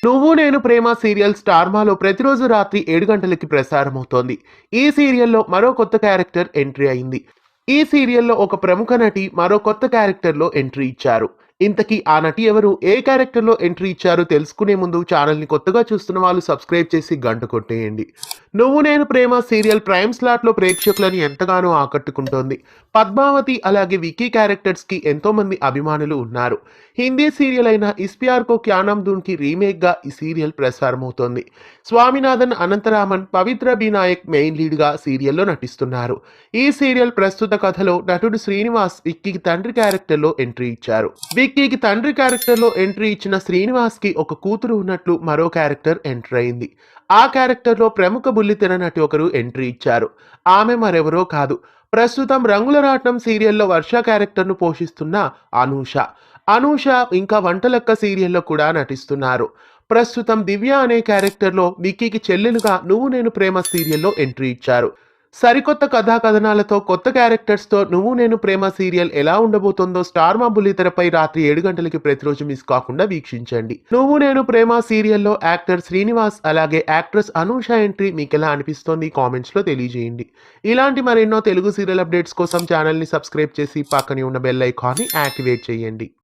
నువ్వు నేను ప్రేమ సీరియల్ స్టార్మాలో ప్రతిరోజు రాత్రి 7 గంటలకి ప్రసారమవుతోంది. ఈ సీరియల్‌లో మరో కొత్త క్యారెక్టర్ ఎంట్రీ అయింది. ఈ సీరియల్‌లో ఒక ప్రముఖ నటి మరో కొత్త క్యారెక్టర్‌లో ఎంట్రీ ఇచ్చారు. ఇంతకీ ఆ నటి ఎవరు? ఏ క్యారెక్టర్‌లో ఎంట్రీ ఇచ్చారో తెలుసుకునే ముందు ఛానల్‌ని కొత్తగా చూస్తున్న వాళ్ళు సబ్స్క్రైబ్ చేసి గంట కొట్టేయండి. 'నువ్వు నేను ప్రేమ' సీరియల్ ప్రైమ్ స్లాట్‌లో ప్రేక్షకులను ఎంతగానో ఆకట్టుకుంటోంది. పద్మావతి అలాగే విక్కీ క్యారెక్టర్స్‌కి ఎంతోమంది అభిమానులు ఉన్నారు. హిందీ సీరియల్ అయిన 'ఇస్ ప్యార్ కో క్యా నామ్ దూన్‌కి రీమేక్‌గా ఈ సీరియల్ ప్రసారమవుతోంది. స్వామినాథన్, అనంతరామన్, పవిత్ర బి నాయక్ మెయిన్ లీడ్‌గా సీరియల్‌లో నటిస్తున్నారు. ఈ సీరియల్ ప్రస్తుత కథలో నటుడు శ్రీనివాస్ విక్కీకి తండ్రి క్యారెక్టర్‌లో ఎంట్రీ ఇచ్చారు. విక్కీకి తండ్రి క్యారెక్టర్‌లో ఎంట్రీ ఇచ్చిన శ్రీనివాస్‌కి ఒక కూతురు ఉన్నట్లు మరో క్యారెక్టర్ ఎంటర్ అయింది. ఆ క్యారెక్టర్‌లో ప్రముఖ బుల్లితెర నటి ఒకరు ఎంట్రీ ఇచ్చారు. ఆమె మరెవరో కాదు, ప్రస్తుతం 'రంగుల రాట్నం' సీరియల్‌లో వర్ష క్యారెక్టర్‌ను పోషిస్తున్న అనూష. అనూష ఇంకా 'వంటలక్క' సీరియల్‌లో కూడా నటిస్తున్నారు. ప్రస్తుతం 'దివ్య' అనే క్యారెక్టర్‌లో విక్కీకి చెల్లెలుగా 'నువ్వు నేను ప్రేమ' సీరియల్‌లో ఎంట్రీ ఇచ్చారు. సరికొత్త కథా కథనాలతో కొత్త క్యారెక్టర్స్‌తో 'నువ్వు నేను ప్రేమ' సీరియల్ ఎలా ఉండబోతోందో స్టార్ మా బుల్లితెరపై రాత్రి 7 గంటలకి ప్రతిరోజు మిస్ కాకుండా వీక్షించండి. 'నువ్వు నేను ప్రేమ' సీరియల్‌లో యాక్టర్ శ్రీనివాస్ అలాగే యాక్ట్రెస్ అనూష ఎంట్రీ మీకెలా అనిపిస్తోంది? కామెంట్స్‌లో తెలియజేయండి. ఇలాంటి మరెన్నో తెలుగు సీరియల్ అప్డేట్స్ కోసం ఛానల్‌ని సబ్స్క్రైబ్ చేసి పక్కనే ఉన్న బెల్ ఐకాన్‌ని యాక్టివేట్ చేయండి.